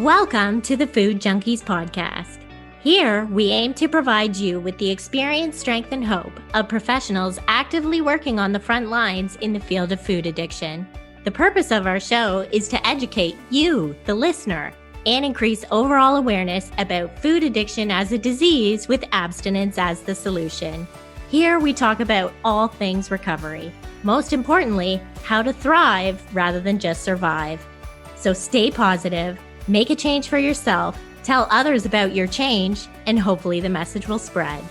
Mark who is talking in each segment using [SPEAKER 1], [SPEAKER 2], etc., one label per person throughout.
[SPEAKER 1] Welcome to the Food Junkies Podcast. Here, we aim to provide you with the experience, strength, and hope of professionals actively working on the front lines in the field of food addiction. The purpose of our show is to educate you, the listener, and increase overall awareness about food addiction as a disease with abstinence as the solution. Here, we talk about all things recovery. Most importantly, how to thrive rather than just survive. So stay positive, make a change for yourself, tell others about your change, and hopefully the message will spread.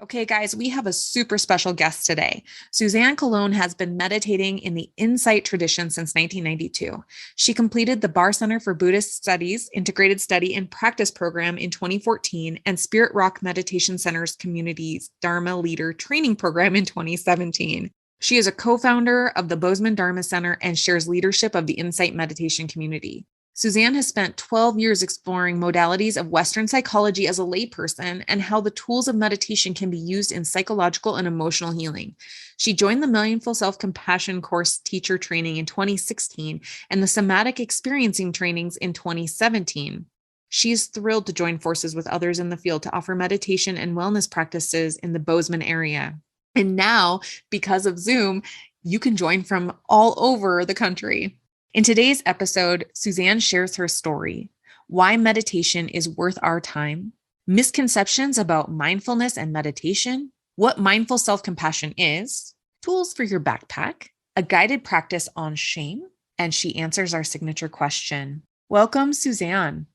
[SPEAKER 2] Okay, guys, we have a super special guest today. Suzanne Colon has been meditating in the Insight tradition since 1992. She completed the Barre Center for Buddhist Studies Integrated Study and Practice Program in 2014 and Spirit Rock Meditation Center's Community's Dharma Leader Training Program in 2017. She is a co-founder of the Bozeman Dharma Center and shares leadership of the Insight meditation community. Suzanne has spent 12 years exploring modalities of Western psychology as a layperson and how the tools of meditation can be used in psychological and emotional healing. She joined the Mindful Self-Compassion course teacher training in 2016 and the Somatic Experiencing trainings in 2017. She is thrilled to join forces with others in the field to offer meditation and wellness practices in the Bozeman area. And now, because of Zoom, you can join from all over the country. In today's episode, Suzanne shares her story, why meditation is worth our time, misconceptions about mindfulness and meditation, what mindful self-compassion is, tools for your backpack, a guided practice on shame, and she answers our signature question. Welcome, Suzanne.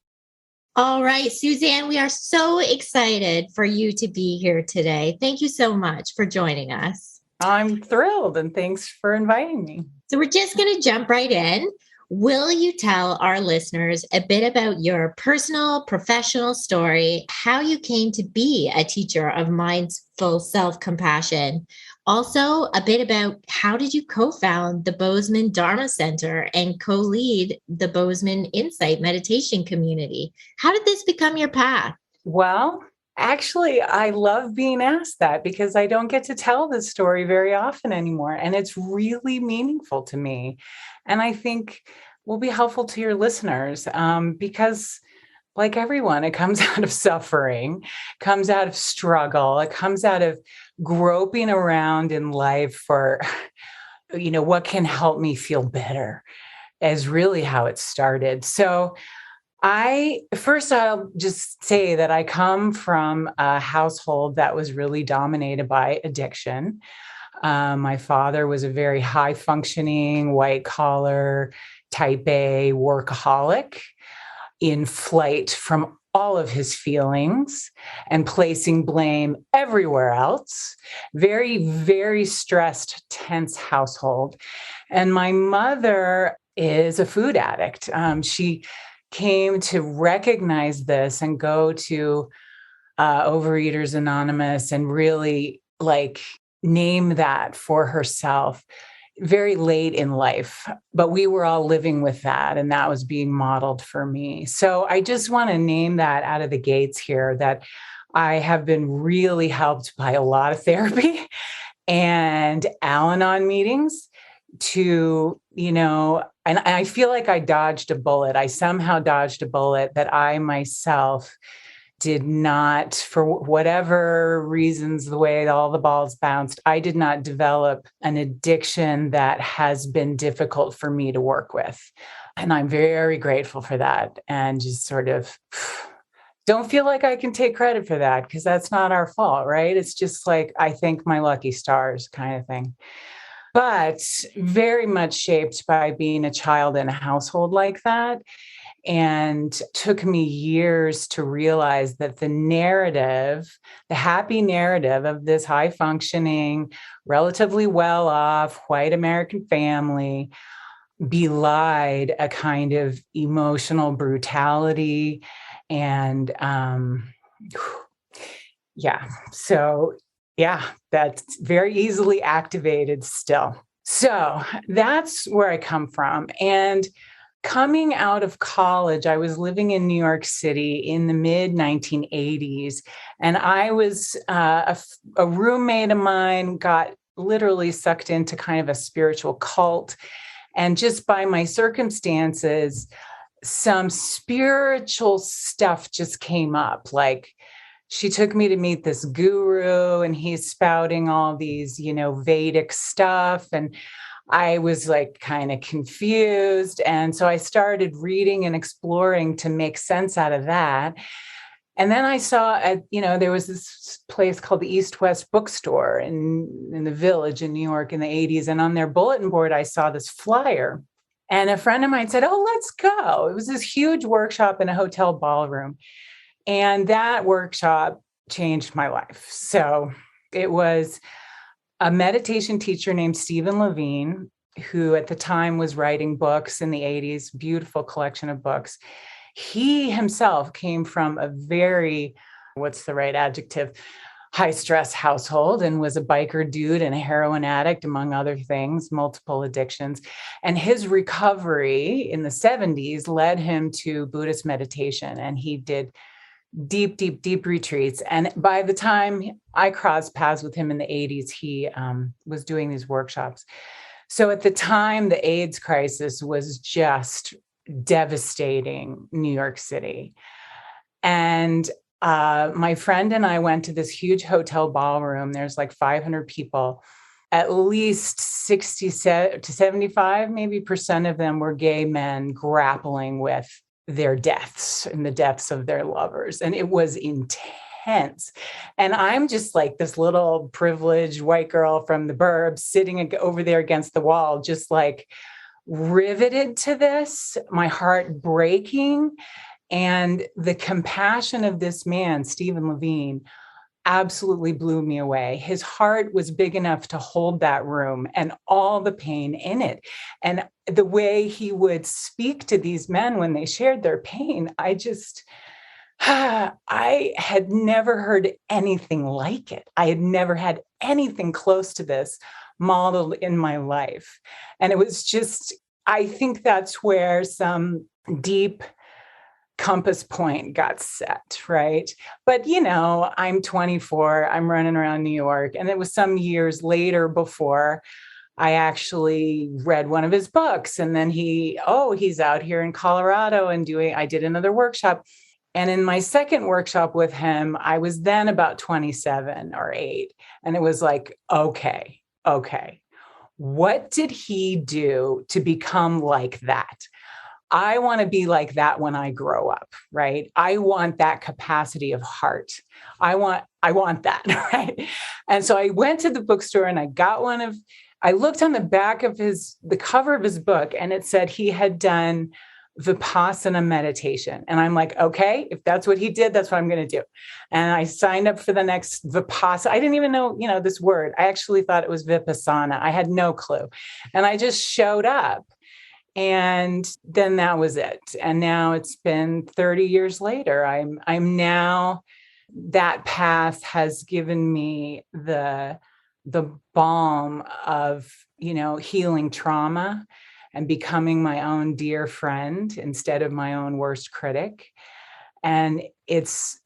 [SPEAKER 1] All right, Suzanne, we are so excited for you to be here today. Thank you so much for joining us.
[SPEAKER 3] I'm thrilled, and thanks for inviting me.
[SPEAKER 1] So we're just going to jump right in. Will you tell our listeners a bit about your personal, professional story, how you came to be a teacher of mindful self-compassion? Also, a bit about how did you co-found the Bozeman Dharma Center and co-lead the Bozeman Insight meditation community? How did this become your path?
[SPEAKER 3] Well, actually, I love being asked that because I don't get to tell this story very often anymore. And it's really meaningful to me. And I think will be helpful to your listeners because like everyone, it comes out of suffering, comes out of struggle, it comes out of groping around in life for, what can help me feel better is really how it started. So I'll just say that I come from a household that was really dominated by addiction. My father was a very high functioning, white collar, type A workaholic in flight from all of his feelings and placing blame everywhere else. Very, very stressed, tense household. And my mother is a food addict. She came to recognize this and go to Overeaters Anonymous and really name that for herself very late in life. But we were all living with that, and that was being modeled for me. So I just want to name that out of the gates here, that I have been really helped by a lot of therapy and Al-Anon meetings to, and I feel like I dodged a bullet. I somehow dodged a bullet that I myself did not, for whatever reasons, the way all the balls bounced, I did not develop an addiction that has been difficult for me to work with. And I'm very grateful for that. And just sort of don't feel like I can take credit for that because that's not our fault, right? It's just like, I thank my lucky stars kind of thing. But very much shaped by being a child in a household like that. And took me years to realize that the happy narrative of this high functioning, relatively well off white American family belied a kind of emotional brutality. And that's very easily activated still. So that's where I come from. And coming out of college, I was living in New York City in the mid 1980s, and I was a roommate of mine got literally sucked into kind of a spiritual cult. And just by my circumstances, some spiritual stuff just came up. Like, she took me to meet this guru, and he's spouting all these, Vedic stuff. And I was like kind of confused. And so I started reading and exploring to make sense out of that. And then I saw, there was this place called the East West Bookstore in the Village in New York in the 80s. And on their bulletin board, I saw this flyer. And a friend of mine said, "Oh, let's go." It was this huge workshop in a hotel ballroom. And that workshop changed my life. So it was a meditation teacher named Stephen Levine, who at the time was writing books in the 80s, beautiful collection of books. He himself came from a very, what's the right adjective, high stress household, and was a biker dude and a heroin addict, among other things, multiple addictions. And his recovery in the 70s led him to Buddhist meditation. And he did deep, deep, deep retreats. And by the time I crossed paths with him in the 80s, he was doing these workshops. So at the time, the AIDS crisis was just devastating New York City. And my friend and I went to this huge hotel ballroom. There's like 500 people. At least 60 to 75 maybe percent of them were gay men grappling with their deaths and the deaths of their lovers. And it was intense. And I'm just like this little privileged white girl from the burbs sitting over there against the wall, just like riveted to this, my heart breaking. And the compassion of this man, Stephen Levine, absolutely blew me away. His heart was big enough to hold that room and all the pain in it. And the way he would speak to these men when they shared their pain, I had never heard anything like it. I had never had anything close to this modeled in my life. And it was just, I think that's where some deep compass point got set, right? But, I'm 24, I'm running around New York. And it was some years later before I actually read one of his books. And then he's out here in Colorado and I did another workshop. And in my second workshop with him, I was then about 27 or 8. And it was like, okay, what did he do to become like that? I want to be like that when I grow up, right? I want that capacity of heart. I want that, right? And so I went to the bookstore and I got I looked on the back of the cover of his book, and it said he had done Vipassana meditation. And I'm like, okay, if that's what he did, that's what I'm going to do. And I signed up for the next Vipassana. I didn't even know, this word. I actually thought it was Vipassana. I had no clue. And I just showed up. And then that was it. And now it's been 30 years later. I'm now, that path has given me the balm of, healing trauma and becoming my own dear friend instead of my own worst critic. And it's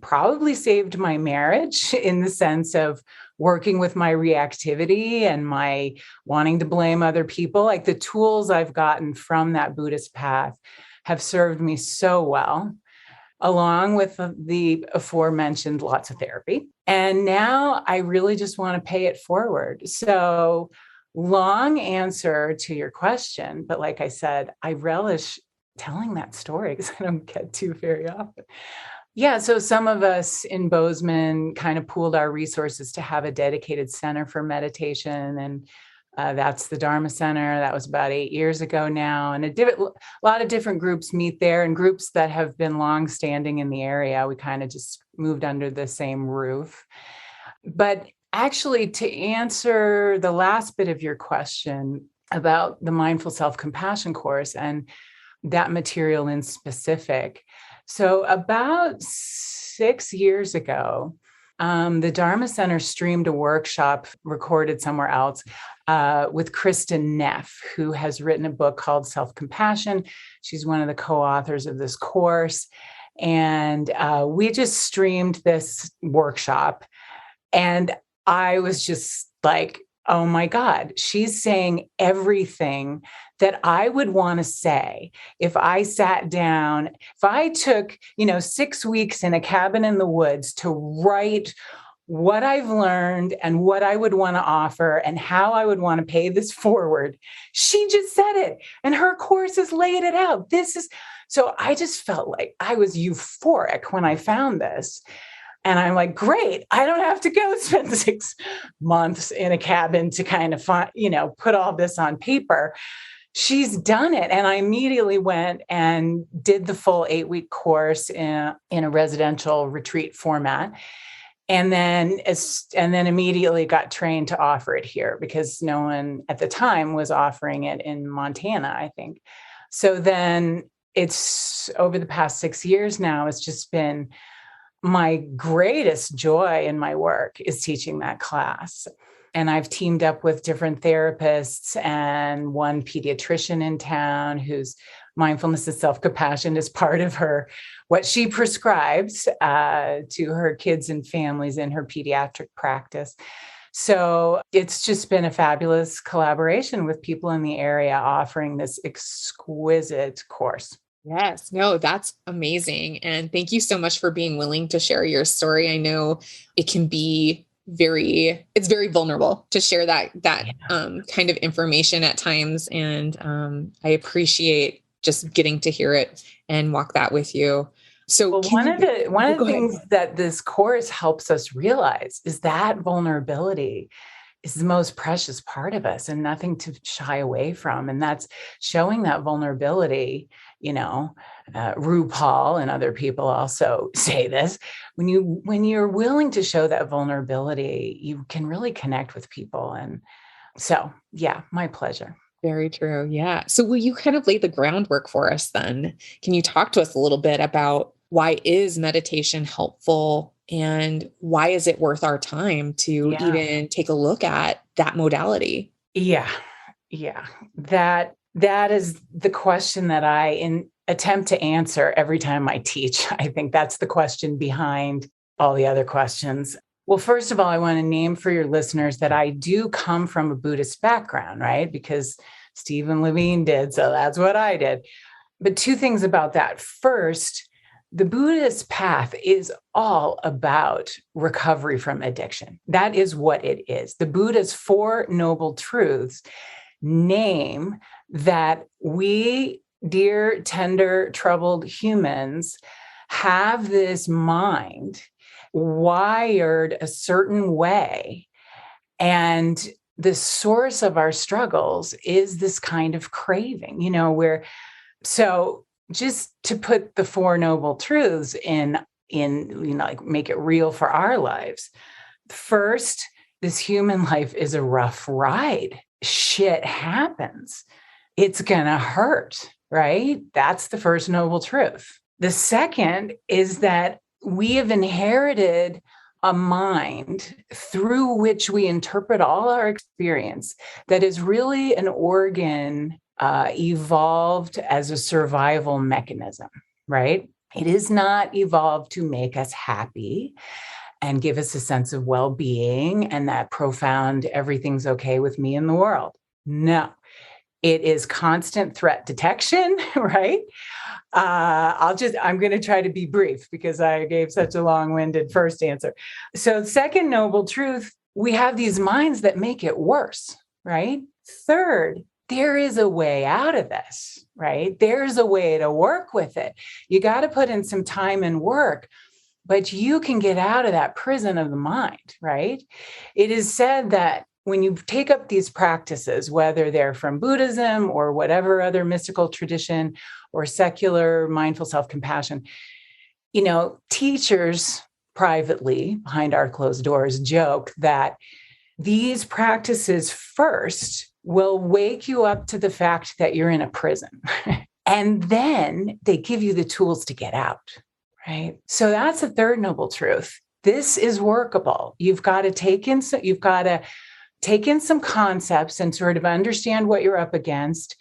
[SPEAKER 3] probably saved my marriage in the sense of working with my reactivity and my wanting to blame other people. Like, the tools I've gotten from that Buddhist path have served me so well, along with the aforementioned lots of therapy. And now I really just want to pay it forward. So, long answer to your question, but like I said, I relish telling that story because I don't get to very often. Yeah, so some of us in Bozeman kind of pooled our resources to have a dedicated center for meditation, and that's the Dharma Center. That was about 8 years ago now, and a lot of different groups meet there, and groups that have been longstanding in the area. We kind of just moved under the same roof. But actually, to answer the last bit of your question about the Mindful Self-Compassion course and that material in specific. So about 6 years ago, the Dharma Center streamed a workshop recorded somewhere else with Kristen Neff, who has written a book called Self-Compassion. She's one of the co-authors of this course. And we just streamed this workshop. And I was just like, oh my God, she's saying everything that I would want to say if I sat down, if I took, 6 weeks in a cabin in the woods to write what I've learned and what I would want to offer and how I would want to pay this forward. She just said it, and her course has laid it out. So I just felt like I was euphoric when I found this. And I'm like, great, I don't have to go spend 6 months in a cabin to kind of find, put all this on paper. She's done it. And I immediately went and did the full 8-week course in a residential retreat format. And then immediately got trained to offer it here because no one at the time was offering it in Montana, I think. So then it's over the past 6 years now, it's just been my greatest joy in my work is teaching that class. And I've teamed up with different therapists and one pediatrician in town whose mindfulness and self-compassion is part of what she prescribes to her kids and families in her pediatric practice. So it's just been a fabulous collaboration with people in the area offering this exquisite course.
[SPEAKER 2] Yes, no, that's amazing. And thank you so much for being willing to share your story. I know it can be it's very vulnerable to share that kind of information at times. And I appreciate just getting to hear it and walk that with you. So
[SPEAKER 3] one of the things that this course helps us realize is that vulnerability is the most precious part of us and nothing to shy away from. And that's showing that vulnerability. RuPaul and other people also say this. When you're willing to show that vulnerability, you can really connect with people. And so, yeah, my pleasure.
[SPEAKER 2] Very true. Yeah. So will you kind of lay the groundwork for us then? Can you talk to us a little bit about why is meditation helpful and why is it worth our time to even take a look at that modality?
[SPEAKER 3] Yeah. That is the question that I attempt to answer every time I teach. I think that's the question behind all the other questions. Well, first of all, I want to name for your listeners that I do come from a Buddhist background, right? Because Stephen Levine did, so that's what I did. But 2 things about that. First, the Buddhist path is all about recovery from addiction. That is what it is. The Buddha's 4 noble truths name that we, dear, tender, troubled humans, have this mind wired a certain way. And the source of our struggles is this kind of craving, so just to put the 4 noble truths in, make it real for our lives. First, this human life is a rough ride. Shit happens. It's going to hurt, right? That's the first noble truth. The second is that we have inherited a mind through which we interpret all our experience that is really an organ evolved as a survival mechanism, right? It is not evolved to make us happy and give us a sense of well-being and that profound everything's okay with me in the world. No, it is constant threat detection, right? I'm going to try to be brief because I gave such a long-winded first answer. So second noble truth, we have these minds that make it worse, right? Third, there is a way out of this, right? There's a way to work with it. You got to put in some time and work, but you can get out of that prison of the mind, right? It is said that when you take up these practices, whether they're from Buddhism or whatever other mystical tradition or secular mindful self-compassion, teachers privately behind our closed doors joke that these practices first will wake you up to the fact that you're in a prison. And then they give you the tools to get out, right? So that's the third noble truth. This is workable. You've got to take in some concepts and sort of understand what you're up against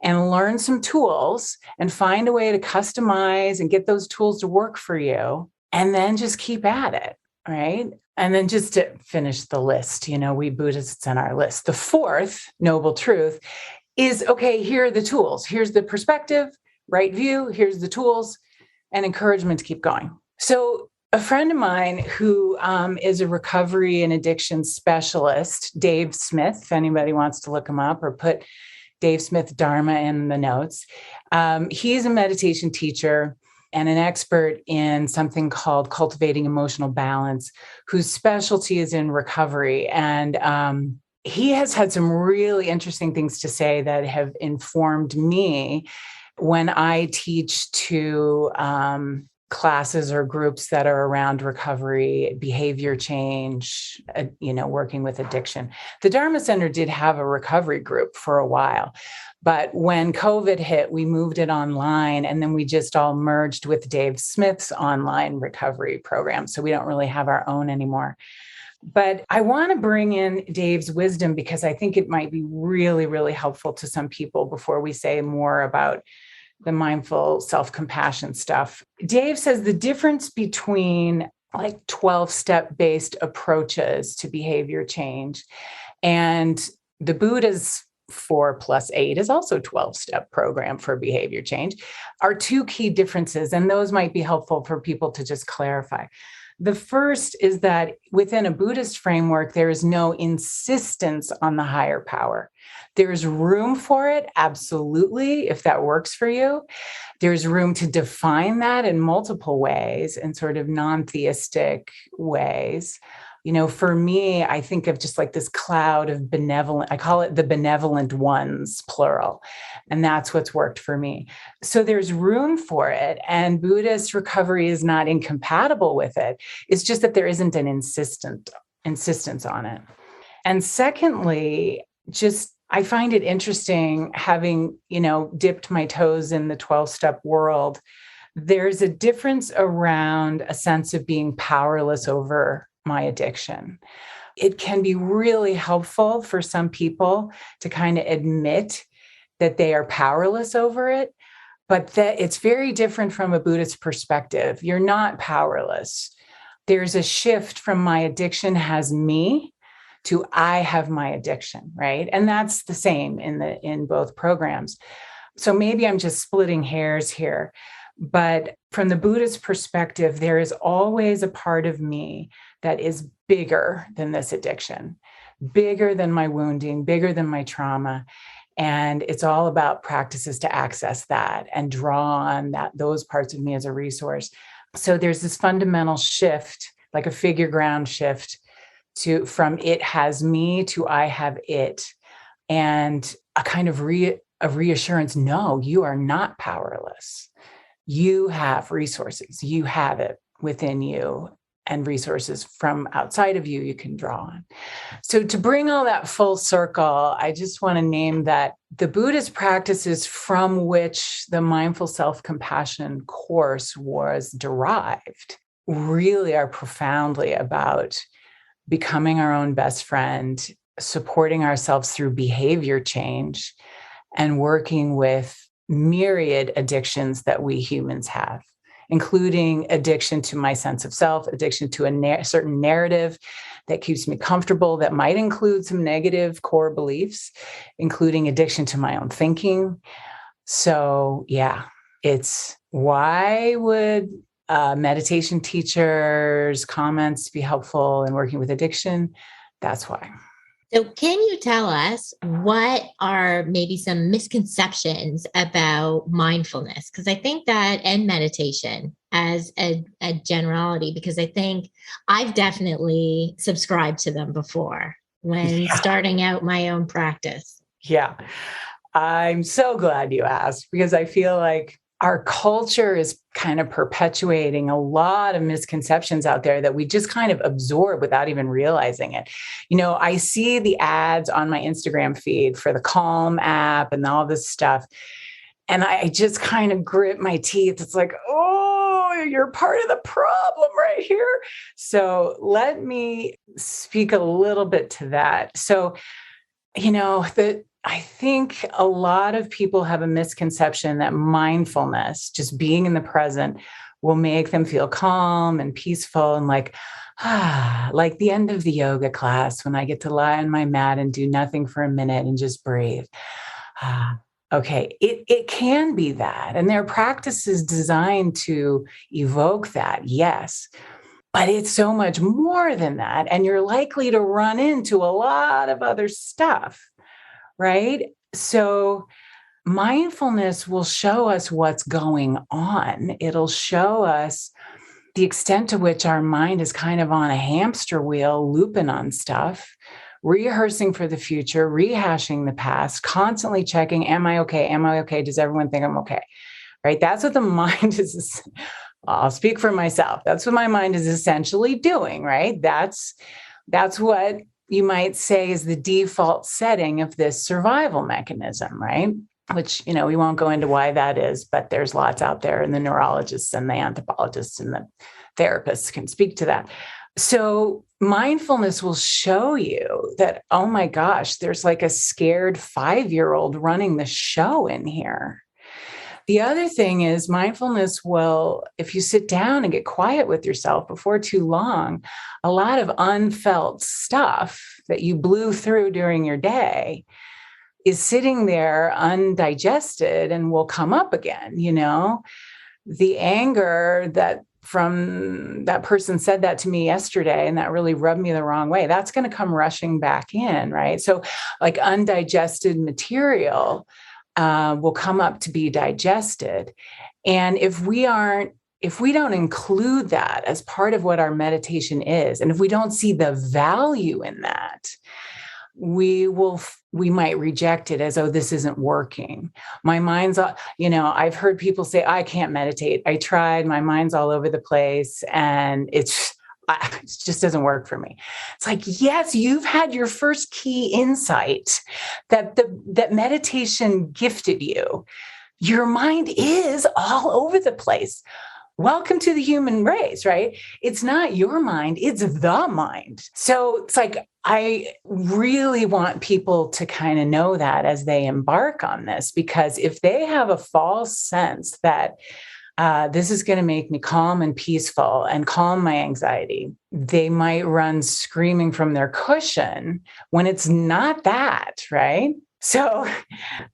[SPEAKER 3] and learn some tools and find a way to customize and get those tools to work for you. And then just keep at it, right? And then just to finish the list, we Buddhists on our list. The fourth noble truth is, okay, here are the tools. Here's the perspective, right view. Here's the tools and encouragement to keep going. So a friend of mine who is a recovery and addiction specialist, Dave Smith, if anybody wants to look him up or put Dave Smith Dharma in the notes. He's a meditation teacher and an expert in something called cultivating emotional balance, whose specialty is in recovery. And he has had some really interesting things to say that have informed me when I teach to classes or groups that are around recovery, behavior change, working with addiction. The Dharma Center did have a recovery group for a while, but when COVID hit, we moved it online, and then we just all merged with Dave Smith's online recovery program. So we don't really have our own anymore. But I want to bring in Dave's wisdom because I think it might be really, really helpful to some people before we say more about the mindful self-compassion stuff. Dave says the difference between 12-step based approaches to behavior change and the Buddha's 4+8 is also 12-step program for behavior change are two key differences. And those might be helpful for people to just clarify. The first is that within a Buddhist framework, there is no insistence on the higher power. There's room for it, absolutely, if that works for you. There's room to define that in multiple ways, in sort of non-theistic ways. For me, I think of just like this cloud of benevolent, I call it the benevolent ones, plural. And that's what's worked for me. So there's room for it. And Buddhist recovery is not incompatible with it. It's just that there isn't an insistence on it. And secondly, I find it interesting having, dipped my toes in the 12-step world. There's a difference around a sense of being powerless over my addiction. It can be really helpful for some people to kind of admit that they are powerless over it, but that it's very different from a Buddhist perspective. You're not powerless. There's a shift from my addiction has me to I have my addiction, right? And that's the same in both programs. So maybe I'm just splitting hairs here, but from the Buddhist perspective, there is always a part of me that is bigger than this addiction, bigger than my wounding, bigger than my trauma. And it's all about practices to access that and draw on those parts of me as a resource. So there's this fundamental shift, like a figure ground shift from it has me to I have it. And a kind of reassurance, no, you are not powerless. You have resources. You have it within you and resources from outside of you can draw on. So to bring all that full circle, I just want to name that the Buddhist practices from which the mindful self-compassion course was derived really are profoundly about becoming our own best friend, supporting ourselves through behavior change, and working with myriad addictions that we humans have, including addiction to my sense of self, addiction to a certain narrative that keeps me comfortable, that might include some negative core beliefs, including addiction to my own thinking. So yeah, it's why would meditation teachers' comments be helpful in working with addiction? That's why.
[SPEAKER 1] So can you tell us what are maybe some misconceptions about mindfulness? Because I think that, and meditation as a generality, because I think I've definitely subscribed to them before when starting out my own practice.
[SPEAKER 3] Yeah, I'm so glad you asked, because I feel like our culture is kind of perpetuating a lot of misconceptions out there that we just kind of absorb without even realizing it. I see the ads on my Instagram feed for the Calm app and all this stuff. And I just kind of grit my teeth. It's like, oh, you're part of the problem right here. So let me speak a little bit to that. So, I think a lot of people have a misconception that mindfulness, just being in the present, will make them feel calm and peaceful and like the end of the yoga class when I get to lie on my mat and do nothing for a minute and just breathe. Okay, it can be that. And there are practices designed to evoke that, yes. But it's so much more than that. And you're likely to run into a lot of other stuff, right? So mindfulness will show us what's going on. It'll show us the extent to which our mind is kind of on a hamster wheel, looping on stuff, rehearsing for the future, rehashing the past, constantly checking, am I okay? Am I okay? Does everyone think I'm okay? Right? That's what the mind is. I'll speak for myself. That's what my mind is essentially doing, right? That's what you might say is the default setting of this survival mechanism, right? Which, we won't go into why that is, but there's lots out there, and the neurologists and the anthropologists and the therapists can speak to that. So mindfulness will show you that, oh my gosh, there's like a scared 5-year-old running the show in here. The other thing is mindfulness will, if you sit down and get quiet with yourself before too long, a lot of unfelt stuff that you blew through during your day is sitting there undigested and will come up again. The anger that from that person said that to me yesterday, and that really rubbed me the wrong way, that's going to come rushing back in, right? So like undigested material will come up to be digested. And if we don't include that as part of what our meditation is, and if we don't see the value in that, we might reject it as, oh, this isn't working. My mind's, I've heard people say, I can't meditate. I tried, my mind's all over the place and it just doesn't work for me. It's like, yes, you've had your first key insight that meditation gifted you. Your mind is all over the place. Welcome to the human race, right? It's not your mind, it's the mind. So it's like, I really want people to kind of know that as they embark on this, because if they have a false sense that this is going to make me calm and peaceful and calm my anxiety, they might run screaming from their cushion when it's not that, right? So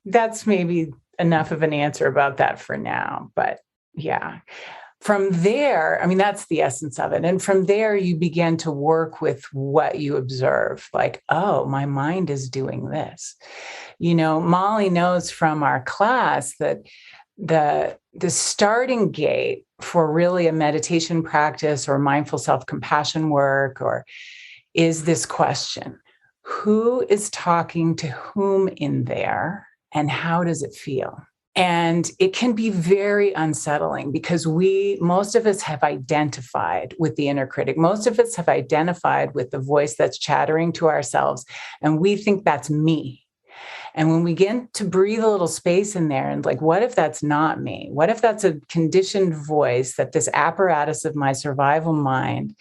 [SPEAKER 3] that's maybe enough of an answer about that for now. But yeah. From there, that's the essence of it. And from there, you begin to work with what you observe. Like, oh, my mind is doing this. Molly knows from our class that the starting gate for really a meditation practice or mindful self-compassion work is this question: who is talking to whom in there, and how does it feel? And it can be very unsettling because most of us have identified with the inner critic. Most of us have identified with the voice that's chattering to ourselves, and we think that's me. And when we get to breathe a little space in there and like, what if that's not me? What if that's a conditioned voice that this apparatus of my survival mind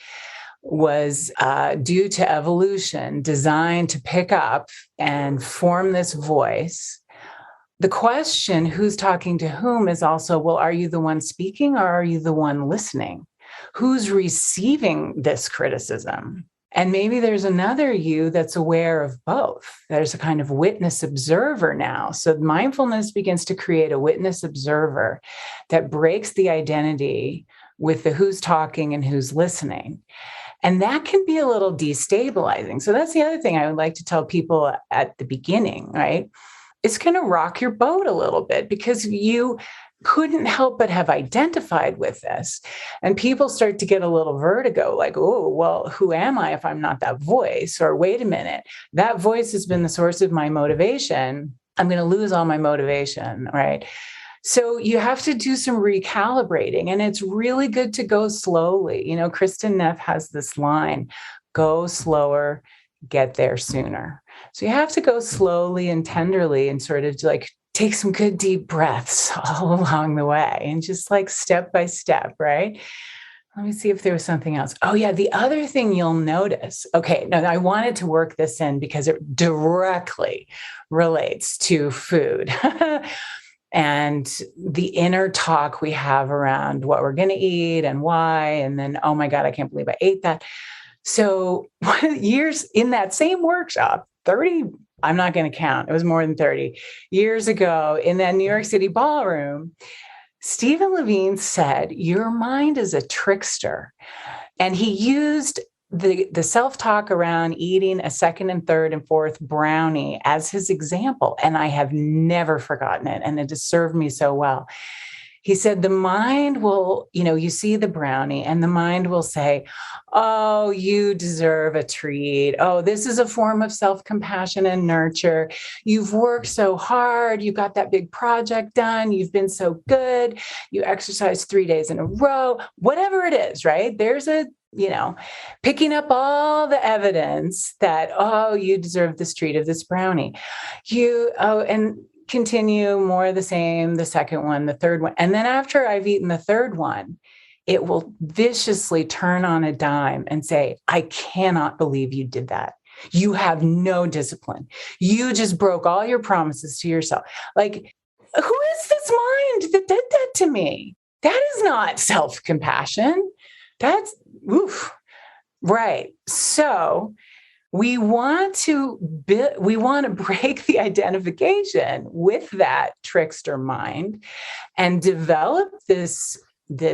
[SPEAKER 3] was due to evolution designed to pick up and form this voice? The question, who's talking to whom, is also, well, are you the one speaking or are you the one listening? Who's receiving this criticism? And maybe there's another you that's aware of both. There's a kind of witness observer now. So mindfulness begins to create a witness observer that breaks the identity with the who's talking and who's listening. And that can be a little destabilizing. So that's the other thing I would like to tell people at the beginning, right? It's going to rock your boat a little bit because you couldn't help but have identified with this. And people start to get a little vertigo, like, oh, well, who am I if I'm not that voice? Or wait a minute, that voice has been the source of my motivation. I'm going to lose all my motivation, right? So you have to do some recalibrating, and it's really good to go slowly. Kristen Neff has this line, go slower, get there sooner. So you have to go slowly and tenderly and sort of like take some good deep breaths all along the way and just like step by step, right? Let me see if there was something else. Oh yeah, the other thing you'll notice. Okay, now I wanted to work this in because it directly relates to food. and the inner talk we have around what we're going to eat and why. And then, oh my God, I can't believe I ate that. So years in that same workshop, 30, I'm not going to count. It was more than 30 years ago in that New York City ballroom, Stephen Levine said, your mind is a trickster. And he used the self-talk around eating a second and third and fourth brownie as his example. And I have never forgotten it. And it has served me so well. He said, the mind will, you see the brownie and the mind will say, oh, you deserve a treat. Oh, this is a form of self-compassion and nurture. You've worked so hard. You got that big project done. You've been so good. You exercised 3 days in a row, whatever it is, right? There's picking up all the evidence that, oh, you deserve this treat of this brownie. And continue more of the same, the second one, the third one. And then after I've eaten the third one, it will viciously turn on a dime and say, I cannot believe you did that. You have no discipline. You just broke all your promises to yourself. Like, who is this mind that did that to me? That is not self-compassion. That's, oof. Right. So we want to break the identification with that trickster mind and develop this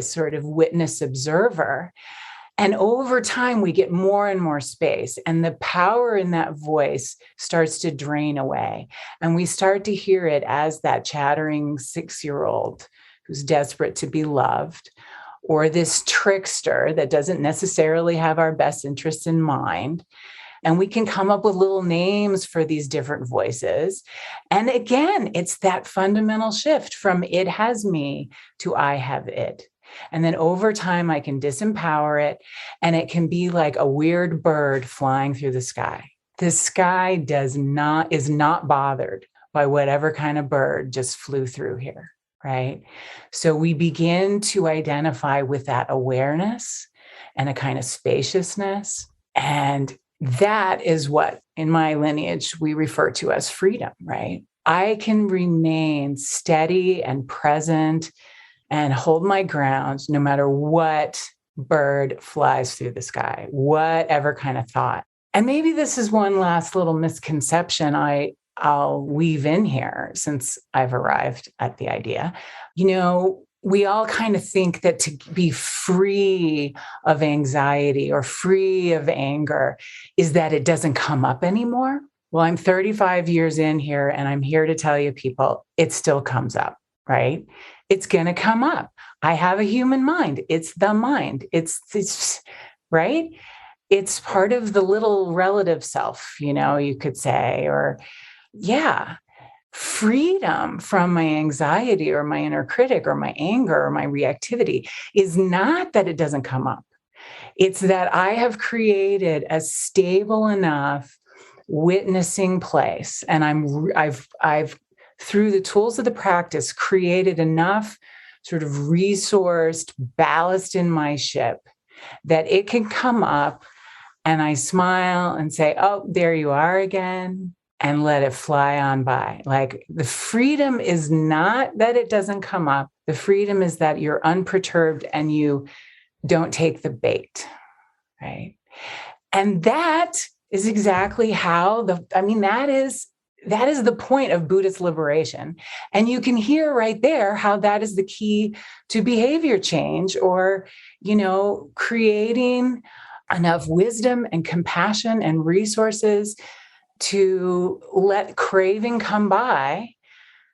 [SPEAKER 3] sort of witness observer. And over time, we get more and more space, and the power in that voice starts to drain away. And we start to hear it as that chattering 6-year-old who's desperate to be loved, or this trickster that doesn't necessarily have our best interests in mind. And we can come up with little names for these different voices. And again, it's that fundamental shift from it has me to I have it. And then over time, I can disempower it. And it can be like a weird bird flying through the sky. The sky is not bothered by whatever kind of bird just flew through here, right? So we begin to identify with that awareness and a kind of spaciousness. And that is what, in my lineage, we refer to as freedom, right? I can remain steady and present and hold my ground no matter what bird flies through the sky, whatever kind of thought. And maybe this is one last little misconception I'll weave in here since I've arrived at the idea. We all kind of think that to be free of anxiety or free of anger is that it doesn't come up anymore. Well, I'm 35 years in here, and I'm here to tell you people, it still comes up, right? It's going to come up. I have a human mind. It's the mind. It's right. It's part of the little relative self, you could say, or yeah. Freedom from my anxiety or my inner critic or my anger or my reactivity is not that it doesn't come up. It's that I have created a stable enough witnessing place, and I've through the tools of the practice created enough sort of resourced ballast in my ship that it can come up, and I smile and say, "Oh, there you are again." And let it fly on by. Like, the freedom is not that it doesn't come up. The freedom is that you're unperturbed and you don't take the bait, right? And that is exactly how that is the point of Buddhist liberation. And you can hear right there how that is the key to behavior change, or, creating enough wisdom and compassion and resources to let craving come by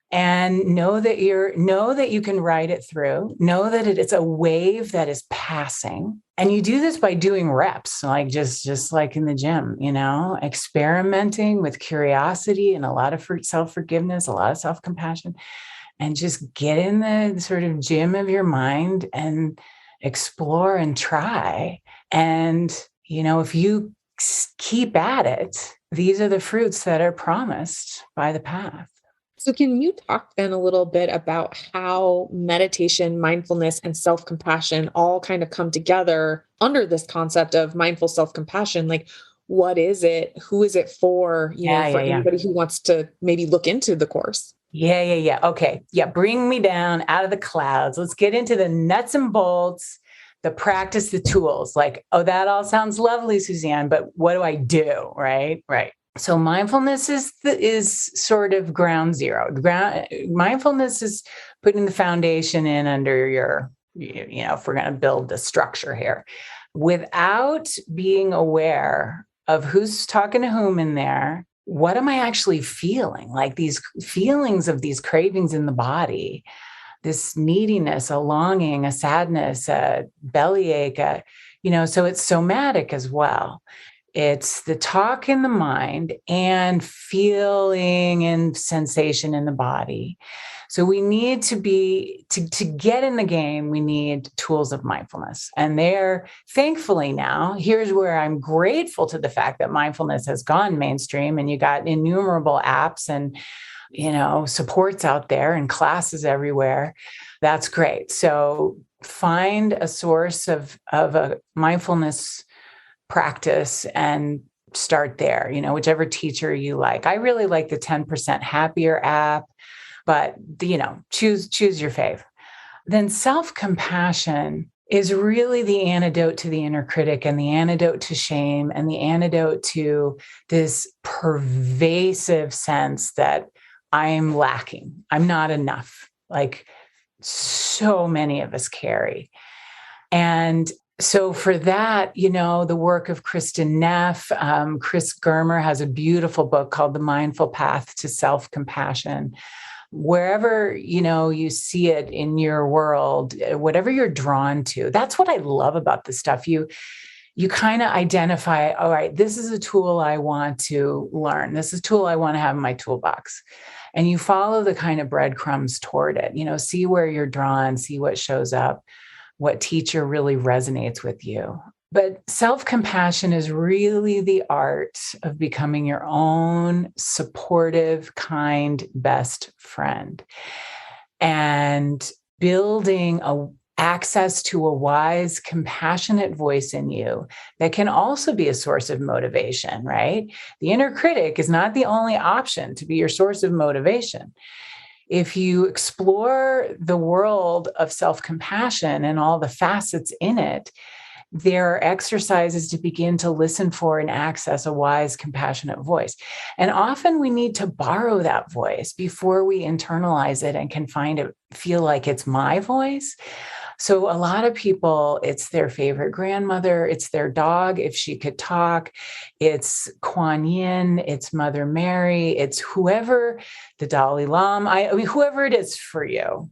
[SPEAKER 3] and know that you can ride it through, know that it's a wave that is passing. And you do this by doing reps, like just like in the gym, experimenting with curiosity and a lot of self-forgiveness, a lot of self-compassion, and just get in the sort of gym of your mind and explore and try. And, if you keep at it, these are the fruits that are promised by the path.
[SPEAKER 4] So can you talk then a little bit about how meditation, mindfulness, and self-compassion all kind of come together under this concept of mindful self-compassion? Like, what is it? Who is it for? For anybody who wants to maybe look into the course.
[SPEAKER 3] Yeah. Okay. Yeah. Bring me down out of the clouds. Let's get into the nuts and bolts, the practice, the tools. Like, oh, that all sounds lovely, Suzanne, but what do I do? Right. So mindfulness is sort of ground zero. Mindfulness is putting the foundation in under your, if we're going to build the structure here, without being aware of who's talking to whom in there. What am I actually feeling? Like these feelings of these cravings in the body, this neediness, a longing, a sadness, a bellyache, so it's somatic as well. It's the talk in the mind and feeling and sensation in the body. So we need to get in the game, we need tools of mindfulness. And they're, thankfully now, here's where I'm grateful to the fact that mindfulness has gone mainstream and you got innumerable apps and, supports out there and classes everywhere. That's great. So find a source of a mindfulness practice and start there, whichever teacher you like. I really like the 10% Happier app, but choose your fave. Then self-compassion is really the antidote to the inner critic and the antidote to shame and the antidote to this pervasive sense that I'm lacking. I'm not enough, like so many of us carry. And so for that, the work of Kristen Neff, Chris Germer has a beautiful book called The Mindful Path to Self-Compassion. Wherever, you see it in your world, whatever you're drawn to, that's what I love about this stuff. You kind of identify, all right, this is a tool I want to learn. This is a tool I want to have in my toolbox. And you follow the kind of breadcrumbs toward it, see where you're drawn, see what shows up, what teacher really resonates with you. But self-compassion is really the art of becoming your own supportive, kind, best friend and building access to a wise, compassionate voice in you that can also be a source of motivation, right? The inner critic is not the only option to be your source of motivation. If you explore the world of self-compassion and all the facets in it, there are exercises to begin to listen for and access a wise, compassionate voice. And often we need to borrow that voice before we internalize it and can feel like it's my voice. So a lot of people, it's their favorite grandmother, it's their dog, if she could talk, it's Kuan Yin, it's Mother Mary, it's whoever, the Dalai Lama, whoever it is for you.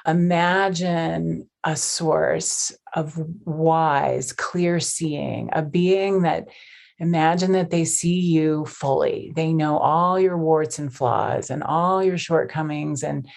[SPEAKER 3] Imagine a source of wise, clear seeing, a being that, imagine that they see you fully. They know all your warts and flaws and all your shortcomings and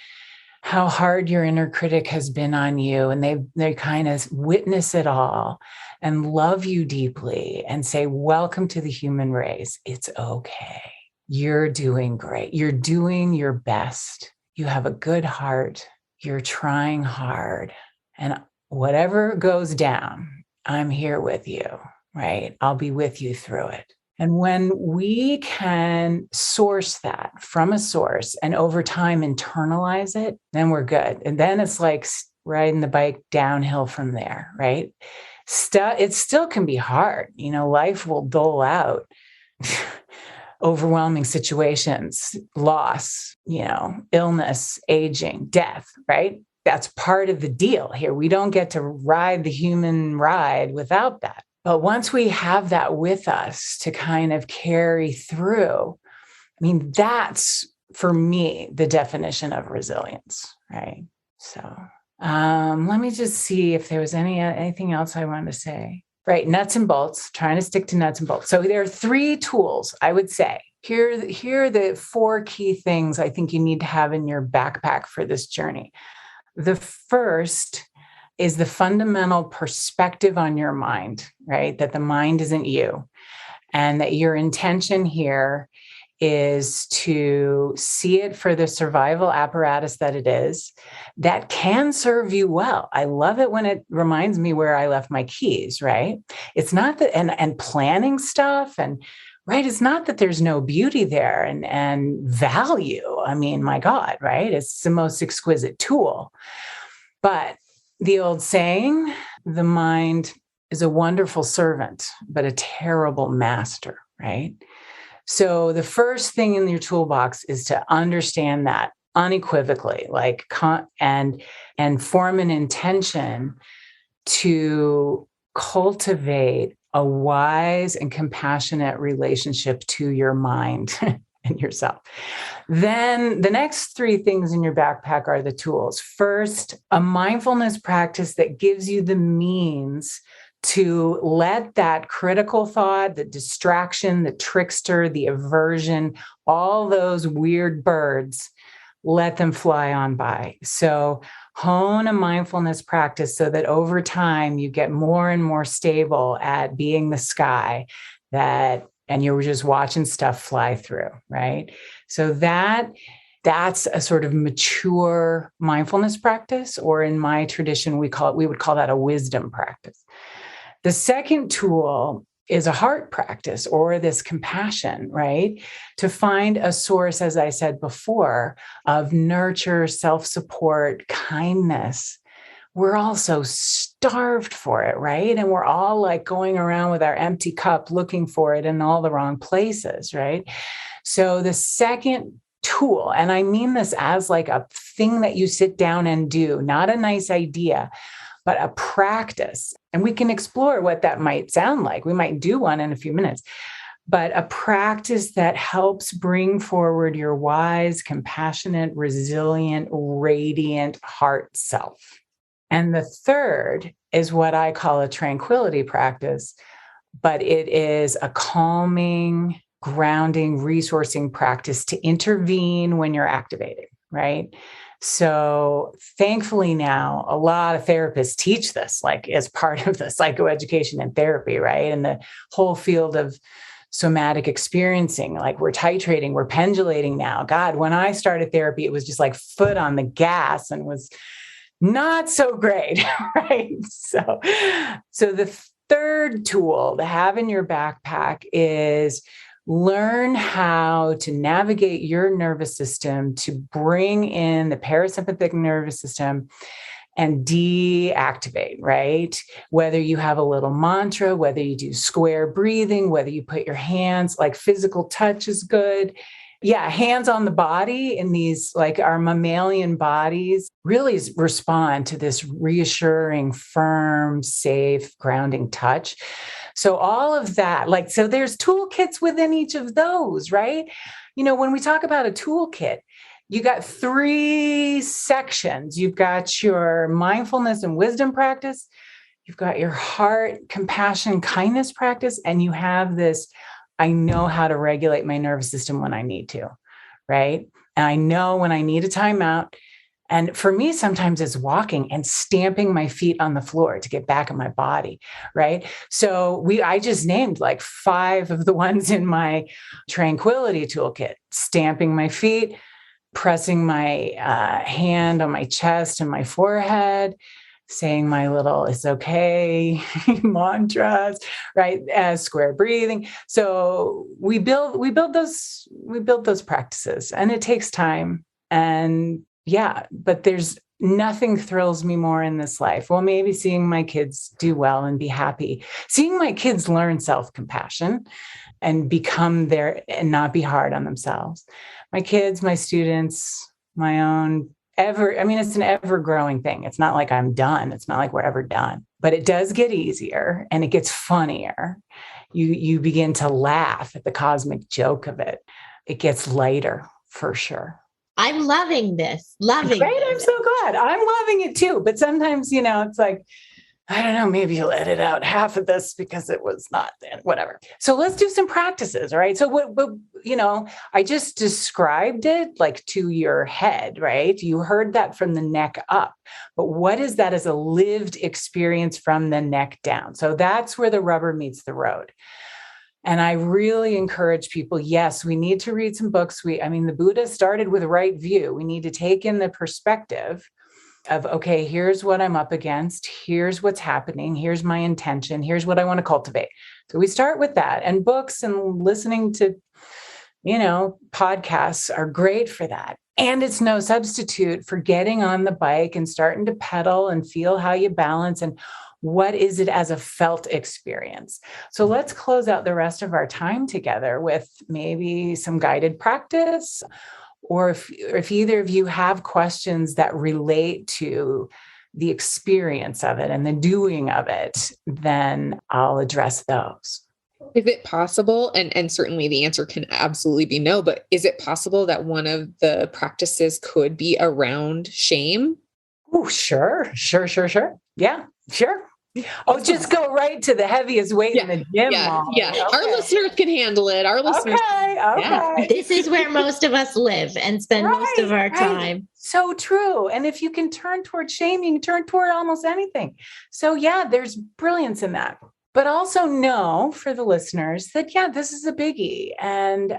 [SPEAKER 3] how hard your inner critic has been on you. And they kind of witness it all and love you deeply and say, welcome to the human race. It's okay. You're doing great. You're doing your best. You have a good heart. You're trying hard. And whatever goes down, I'm here with you, right? I'll be with you through it. And when we can source that from a source and over time internalize it, then we're good. And then it's like riding the bike downhill from there, right? It still can be hard. Life will dole out overwhelming situations, loss, illness, aging, death, right? That's part of the deal here. We don't get to ride the human ride without that. But once we have that with us to kind of carry through, that's, for me, the definition of resilience, right? So let me just see if there was anything else I wanted to say. Right, nuts and bolts, trying to stick to nuts and bolts. So there are 3 tools, I would say. Here are the 4 key things I think you need to have in your backpack for this journey. The first is the fundamental perspective on your mind, right? That the mind isn't you, and that your intention here is to see it for the survival apparatus that it is, that can serve you well. I love it when it reminds me where I left my keys, right? It's not that, and planning stuff and right. It's not that there's no beauty there and value. I mean, my God, right? It's the most exquisite tool. But the old saying, the mind is a wonderful servant, but a terrible master, right? So the first thing in your toolbox is to understand that unequivocally, and form an intention to cultivate a wise and compassionate relationship to your mind and yourself. Then the next three things in your backpack are the tools. First, a mindfulness practice that gives you the means to let that critical thought, the distraction, the trickster, the aversion, all those weird birds, let them fly on by. So hone a mindfulness practice so that over time you get more and more stable at being the sky and you're just watching stuff fly through, right? So that's a sort of mature mindfulness practice, or in my tradition, we would call that a wisdom practice. The second tool is a heart practice, or this compassion, right? To find a source, as I said before, of nurture, self-support, kindness. We're all so starved for it, right? And we're all like going around with our empty cup looking for it in all the wrong places, right? So the second tool, and I mean this as like a thing that you sit down and do, not a nice idea, but a practice. And we can explore what that might sound like. We might do one in a few minutes, but a practice that helps bring forward your wise, compassionate, resilient, radiant heart self. And the third is what I call a tranquility practice, but it is a calming, grounding, resourcing practice to intervene when you're activating, right? So thankfully now, a lot of therapists teach this, like as part of the psychoeducation and therapy, right? And the whole field of somatic experiencing, like we're titrating, we're pendulating now. God, when I started therapy, it was just like foot on the gas and was not so great, right? So the third tool to have in your backpack is learn how to navigate your nervous system to bring in the parasympathetic nervous system and deactivate, right? Whether you have a little mantra, whether you do square breathing, whether you put your hands, like physical touch is good. Yeah, hands on the body in these, like our mammalian bodies, really respond to this reassuring, firm, safe, grounding touch. So all of that, so there's toolkits within each of those, right? When we talk about a toolkit, you got 3 sections. You've got your mindfulness and wisdom practice. You've got your heart, compassion, kindness practice, and you have this, I know how to regulate my nervous system when I need to, right? And I know when I need a timeout. And for me, sometimes it's walking and stamping my feet on the floor to get back in my body, right? So I just named like 5 of the ones in my tranquility toolkit: stamping my feet, pressing my hand on my chest and my forehead, saying my little "it's okay" mantras, right? Square breathing. So we build those practices, and it takes time. And yeah, but there's nothing thrills me more in this life. Well, maybe seeing my kids do well and be happy, seeing my kids learn self-compassion and become there and not be hard on themselves. My kids, my students, my own it's an ever growing thing. It's not like I'm done. It's not like we're ever done, but it does get easier and it gets funnier. You begin to laugh at the cosmic joke of it. It gets lighter for sure.
[SPEAKER 1] I'm loving this. Loving
[SPEAKER 3] Great.
[SPEAKER 1] this.
[SPEAKER 3] I'm so glad. I'm loving it too. But sometimes, it's like, I don't know, maybe you'll edit out half of this because it was not whatever. So let's do some practices. All right. So I just described it like to your head, right? You heard that from the neck up, but what is that as a lived experience from the neck down? So that's where the rubber meets the road. And I really encourage people, yes, we need to read some books. The Buddha started with right view. We need to take in the perspective of, okay, here's what I'm up against. Here's what's happening. Here's my intention. Here's what I want to cultivate. So we start with that. And books and listening to, podcasts are great for that. And it's no substitute for getting on the bike and starting to pedal and feel how you balance and what is it as a felt experience. So let's close out the rest of our time together with maybe some guided practice. Or if either of you have questions that relate to the experience of it and the doing of it, then I'll address those.
[SPEAKER 4] Is it possible, and certainly the answer can absolutely be no, but is it possible that one of the practices could be around shame?
[SPEAKER 3] Oh, sure. Yeah, sure. Oh, just go right to the heaviest weight in the gym.
[SPEAKER 4] Yeah.
[SPEAKER 3] Okay.
[SPEAKER 4] Our listeners can handle it. Our listeners.
[SPEAKER 3] Okay.
[SPEAKER 1] Yeah. This is where most of us live and spend most of our time.
[SPEAKER 3] So true. And if you can turn toward shame, you can turn toward almost anything. So yeah, there's brilliance in that. But also know for the listeners that, this is a biggie. And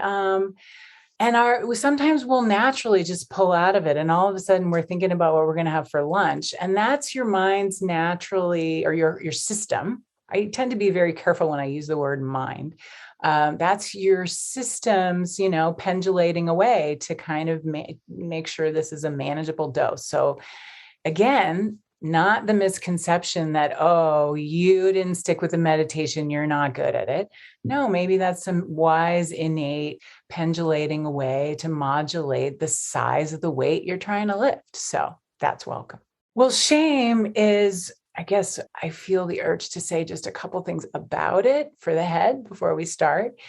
[SPEAKER 3] sometimes we'll naturally just pull out of it. And all of a sudden we're thinking about what we're going to have for lunch. And that's your mind's naturally, or your system. I tend to be very careful when I use the word mind. That's your systems, pendulating away to kind of make sure this is a manageable dose. So again, not the misconception that, oh, you didn't stick with the meditation, you're not good at it. No, maybe that's some wise, innate pendulating away to modulate the size of the weight you're trying to lift. So that's welcome. Well, shame is, I guess I feel the urge to say just a couple things about it for the head before we start,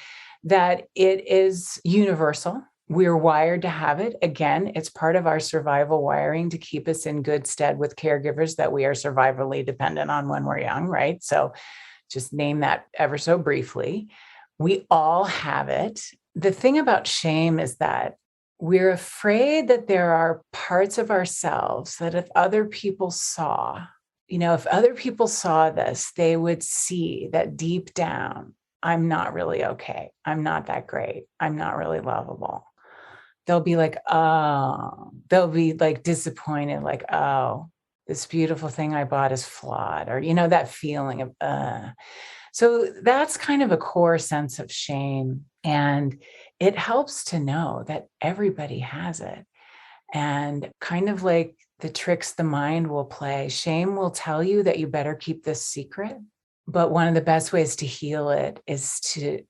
[SPEAKER 3] that it is universal. We're wired to have it. Again, it's part of our survival wiring to keep us in good stead with caregivers that we are survivally dependent on when we're young, right? So just name that ever so briefly. We all have it. The thing about shame is that we're afraid that there are parts of ourselves that if other people saw this, they would see that deep down, I'm not really okay. I'm not that great. I'm not really lovable. They'll be like, they'll be like disappointed, like, oh, this beautiful thing I bought is flawed, or, that feeling of, So that's kind of a core sense of shame. And it helps to know that everybody has it. And kind of like the tricks the mind will play, shame will tell you that you better keep this secret. But one of the best ways to heal it is to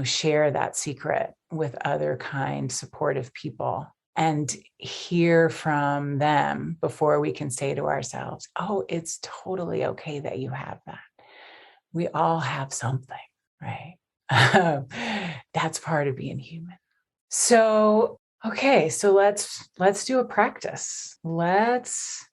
[SPEAKER 3] share that secret with other kind, supportive people and hear from them before we can say to ourselves, oh, it's totally okay that you have that. We all have something, right? That's part of being human. So, okay, so let's do a practice. Let's,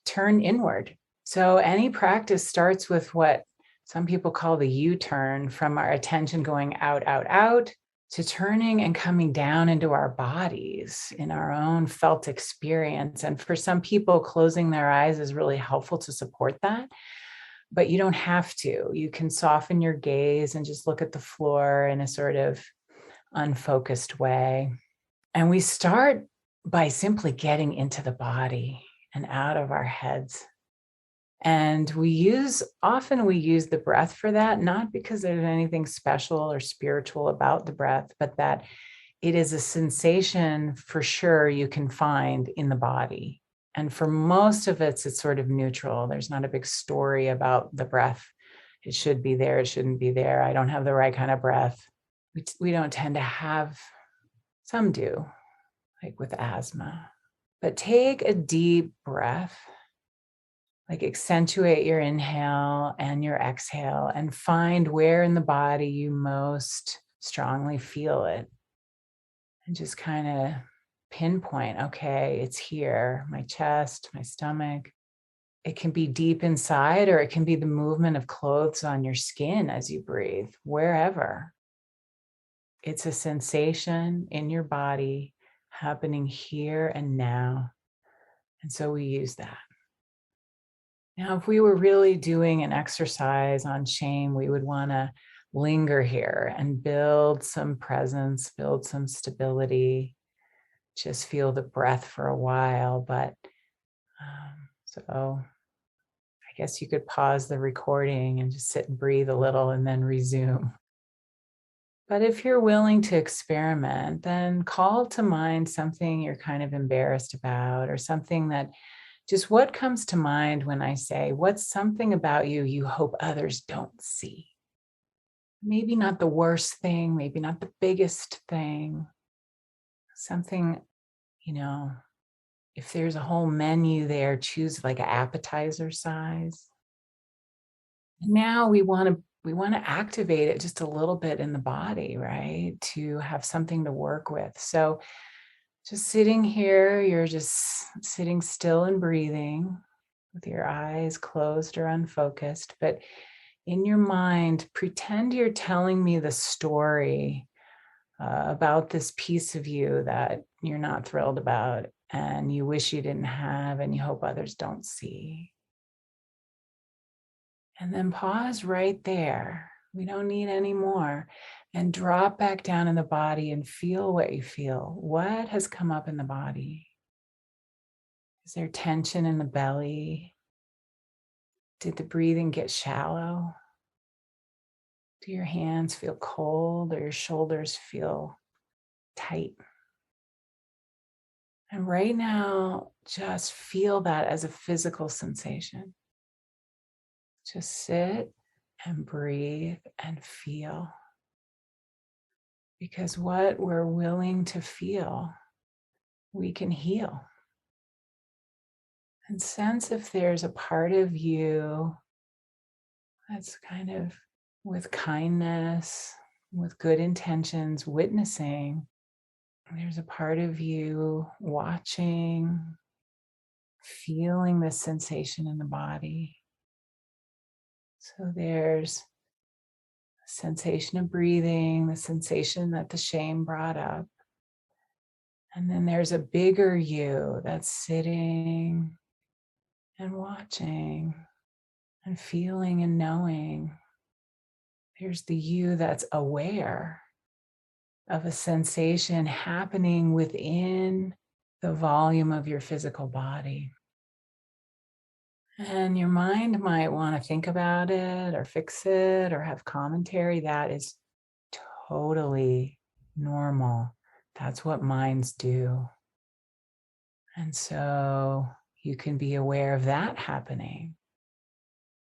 [SPEAKER 3] turn inward. So any practice starts with what some people call the U-turn, from our attention going out, out, out, to turning and coming down into our bodies in our own felt experience. And for some people, closing their eyes is really helpful to support that. But you don't have to. You can soften your gaze and just look at the floor in a sort of unfocused way. And we start by simply getting into the body and out of our heads. And often we use the breath for that, not because there's anything special or spiritual about the breath, but that it is a sensation for sure you can find in the body. And for most of it's sort of neutral. There's not a big story about the breath. It should be there. It shouldn't be there. I don't have the right kind of breath. We don't tend to have, some do, like with asthma. But take a deep breath. Like accentuate your inhale and your exhale and find where in the body you most strongly feel it. And just kind of pinpoint, okay, it's here, my chest, my stomach. It can be deep inside, or it can be the movement of clothes on your skin as you breathe, wherever. It's a sensation in your body happening here and now. And so we use that. Now, if we were really doing an exercise on shame, we would want to linger here and build some presence, build some stability. Just feel the breath for a while. But so I guess you could pause the recording and just sit and breathe a little and then resume. But if you're willing to experiment, then call to mind something you're kind of embarrassed about, or something that just what comes to mind when I say, what's something about you you hope others don't see? Maybe not the worst thing, maybe not the biggest thing, something, if there's a whole menu there, choose like an appetizer size. Now we want to activate it just a little bit in the body, right? To have something to work with. So just sitting here, you're just sitting still and breathing with your eyes closed or unfocused. But in your mind, pretend you're telling me the story about this piece of you that you're not thrilled about and you wish you didn't have and you hope others don't see. And then pause right there. We don't need any more. And drop back down in the body and feel what you feel. What has come up in the body? Is there tension in the belly? Did the breathing get shallow? Do your hands feel cold or your shoulders feel tight? And right now, just feel that as a physical sensation. Just sit and breathe and feel. Because what we're willing to feel, we can heal. And sense if there's a part of you that's kind of with kindness, with good intentions, witnessing. There's a part of you watching, feeling the sensation in the body. So there's a sensation of breathing, the sensation that the shame brought up. And then there's a bigger you that's sitting and watching and feeling and knowing. There's the you that's aware of a sensation happening within the volume of your physical body. And your mind might want to think about it or fix it or have commentary. That is totally normal. That's what minds do. And so you can be aware of that happening.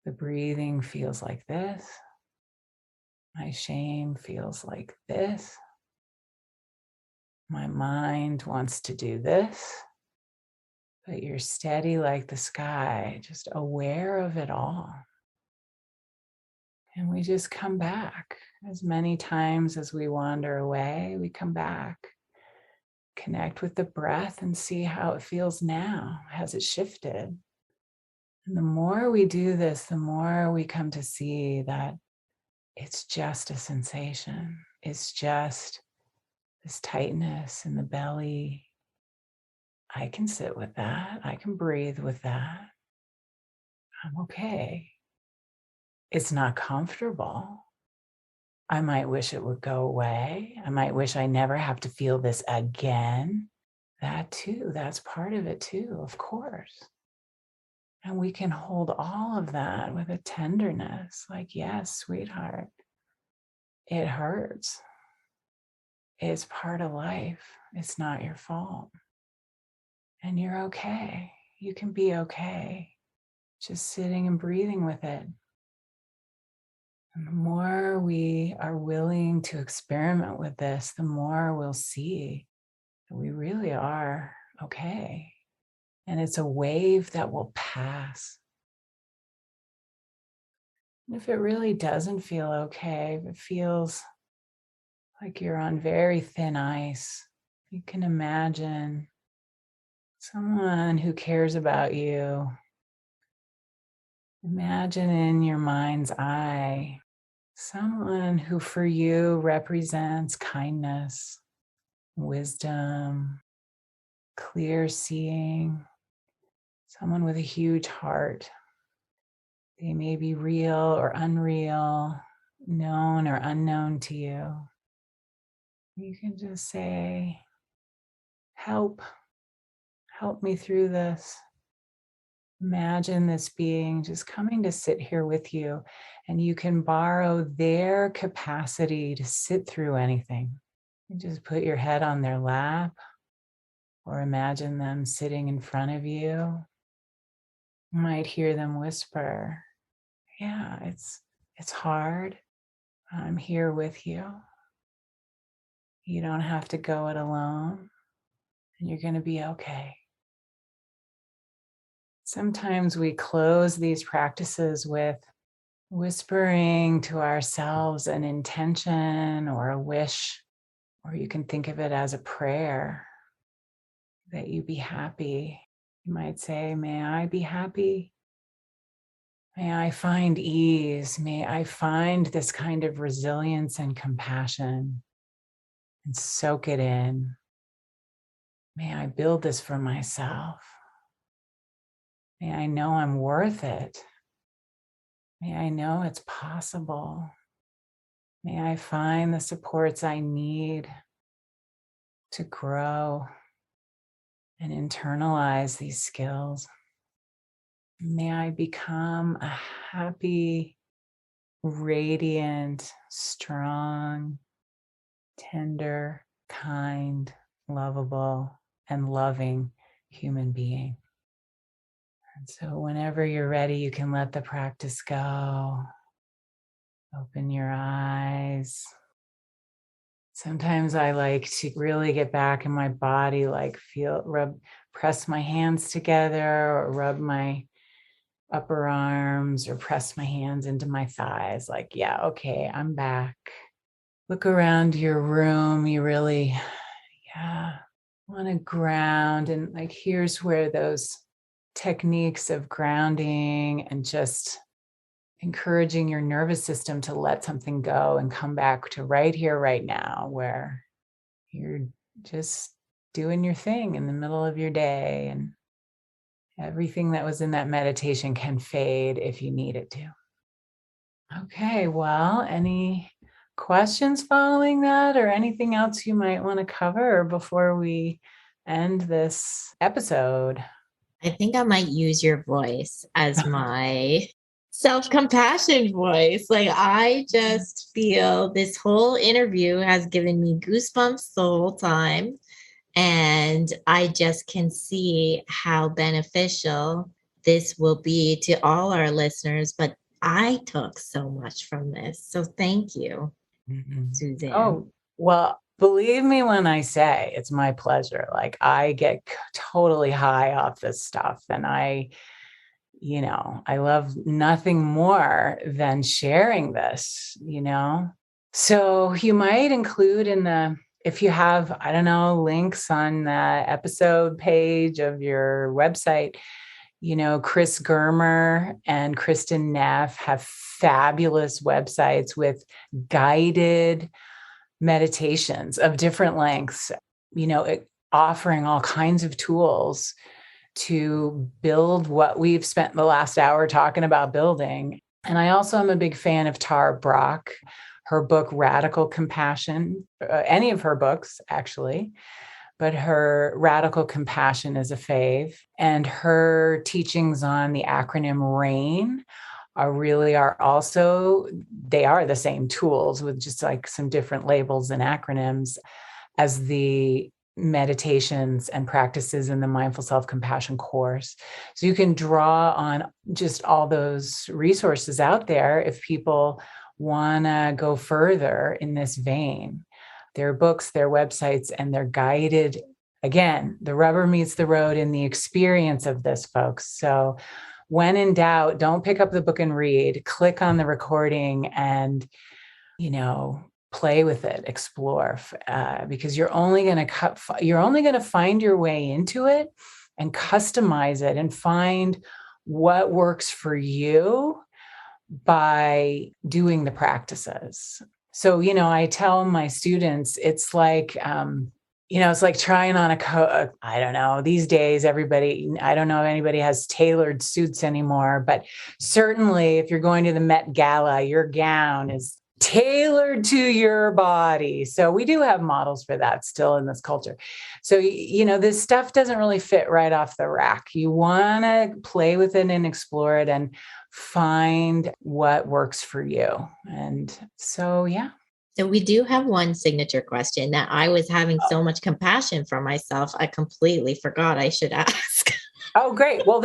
[SPEAKER 3] The breathing feels like this. My shame feels like this. My mind wants to do this. But you're steady like the sky, just aware of it all. And we just come back. As many times as we wander away, we come back. Connect with the breath and see how it feels now. Has it shifted? And the more we do this, the more we come to see that it's just a sensation. It's just this tightness in the belly. I can sit with that. I can breathe with that. I'm okay. It's not comfortable. I might wish it would go away. I might wish I never have to feel this again. That too, that's part of it too, of course. And we can hold all of that with a tenderness, like, yes, sweetheart, it hurts. It's part of life. It's not your fault. And you're okay. You can be okay. Just sitting and breathing with it. And the more we are willing to experiment with this, the more we'll see that we really are okay. And it's a wave that will pass. And if it really doesn't feel okay, if it feels like you're on very thin ice, you can imagine someone who cares about you. Imagine in your mind's eye someone who for you represents kindness, wisdom, clear seeing, someone with a huge heart. They may be real or unreal. known or unknown to you. You can just say, help me through this. Imagine this being just coming to sit here with you, and you can borrow their capacity to sit through anything. You just put your head on their lap, or imagine them sitting in front of you. You might hear them whisper, yeah, it's hard. I'm here with you. You don't have to go it alone, and you're going to be okay. Sometimes we close these practices with whispering to ourselves an intention or a wish, or you can think of it as a prayer that you be happy. You might say, may I be happy? May I find ease? May I find this kind of resilience and compassion and soak it in? May I build this for myself? May I know I'm worth it? May I know it's possible? May I find the supports I need to grow and internalize these skills. May I become a happy, radiant, strong, tender, kind, lovable, and loving human being. And so whenever you're ready, you can let the practice go. Open your eyes. Sometimes I like to really get back in my body, like press my hands together, or rub my upper arms, or press my hands into my thighs. Like, yeah, okay, I'm back. Look around your room. You really, want to ground. And like, here's where those techniques of grounding and just encouraging your nervous system to let something go and come back to right here, right now, where you're just doing your thing in the middle of your day, and everything that was in that meditation can fade if you need it to. Okay, well, any questions following that, or anything else you might want to cover before we end this episode?
[SPEAKER 1] I think I might use your voice as my self-compassion voice. Like, I just feel this whole interview has given me goosebumps the whole time. And I just can see how beneficial this will be to all our listeners. But I took so much from this. So thank you, Suzanne.
[SPEAKER 3] Oh, well, believe me when I say it's my pleasure. Like, I get totally high off this stuff, and I love nothing more than sharing this, So you might include if you have, I don't know, links on the episode page of your website, Chris Germer and Kristen Neff have fabulous websites with guided meditations of different lengths, offering all kinds of tools to build what we've spent the last hour talking about building. And I also am a big fan of Tara Brach, her book, Radical Compassion, any of her books, actually. But her Radical Compassion is a fave. And her teachings on the acronym RAIN are also the same tools with just like some different labels and acronyms as the meditations and practices in the Mindful Self-Compassion course. So you can draw on just all those resources out there if people want to go further in this vein. Their books, their websites, and their guided, again, the rubber meets the road in the experience of this, folks. So when in doubt, don't pick up the book and read. Click on the recording and, play with it, explore, because you're only going to find your way into it and customize it and find what works for you by doing the practices. So, I tell my students, it's like, it's like trying on a coat. I don't know, these days, I don't know if anybody has tailored suits anymore, but certainly if you're going to the Met Gala, your gown is tailored to your body. So we do have models for that still in this culture. So, this stuff doesn't really fit right off the rack. You want to play with it and explore it and find what works for you. And so, yeah.
[SPEAKER 1] So we do have one signature question that I was having so much compassion for myself. I completely forgot I should ask.
[SPEAKER 3] Oh, great. Well,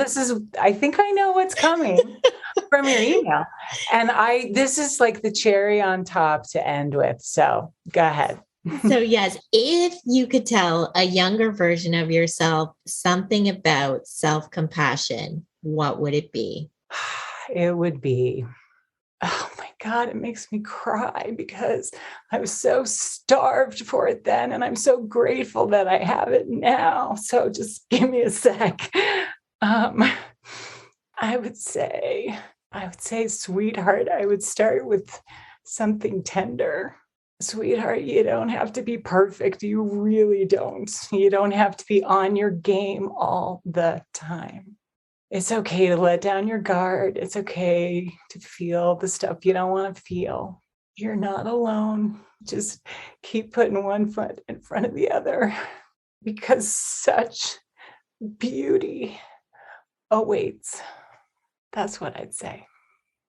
[SPEAKER 3] I think I know what's coming from your email. And this is like the cherry on top to end with. So go ahead.
[SPEAKER 1] So yes, if you could tell a younger version of yourself something about self-compassion, what would it be?
[SPEAKER 3] It would be, oh my God, it makes me cry because I was so starved for it then. And I'm so grateful that I have it now. So just give me a sec. I would say, sweetheart, I would start with something tender. Sweetheart, you don't have to be perfect. You really don't. You don't have to be on your game all the time. It's okay to let down your guard. It's okay to feel the stuff you don't want to feel. You're not alone. Just keep putting one foot in front of the other because such beauty awaits. That's what I'd say.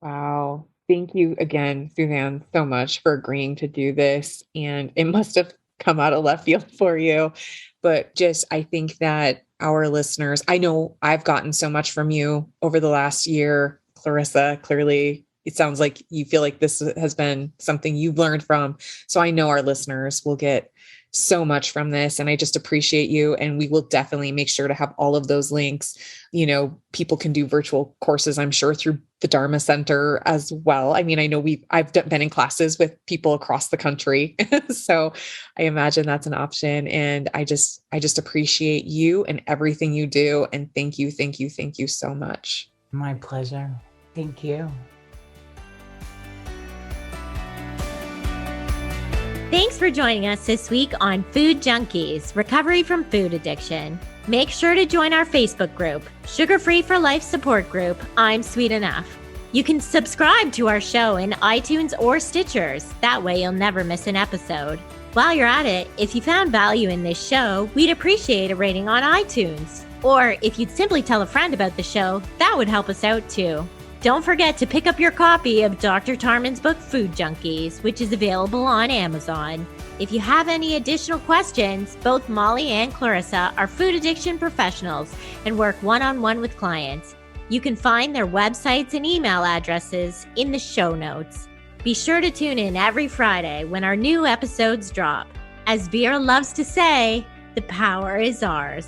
[SPEAKER 4] Wow. Thank you again, Suzanne, so much for agreeing to do this. And it must have come out of left field for you. But I think that our listeners, I know I've gotten so much from you over the last year. Clarissa, clearly, it sounds like you feel like this has been something you've learned from. So I know our listeners will get so much from this. And I just appreciate you. And we will definitely make sure to have all of those links. People can do virtual courses, I'm sure, through the Dharma Center as well. I mean, I know I've been in classes with people across the country. So I imagine that's an option. And I just appreciate you and everything you do. And thank you so much.
[SPEAKER 3] My pleasure. Thank you.
[SPEAKER 1] Thanks for joining us this week on Food Junkies, Recovery from Food Addiction. Make sure to join our Facebook group, Sugar Free for Life support group, I'm Sweet Enough. You can subscribe to our show in iTunes or Stitchers. That way you'll never miss an episode. While you're at it, if you found value in this show, we'd appreciate a rating on iTunes. Or if you'd simply tell a friend about the show, that would help us out too. Don't forget to pick up your copy of Dr. Tarman's book, Food Junkies, which is available on Amazon. If you have any additional questions, both Molly and Clarissa are food addiction professionals and work one-on-one with clients. You can find their websites and email addresses in the show notes. Be sure to tune in every Friday when our new episodes drop. As Vera loves to say, the power is ours.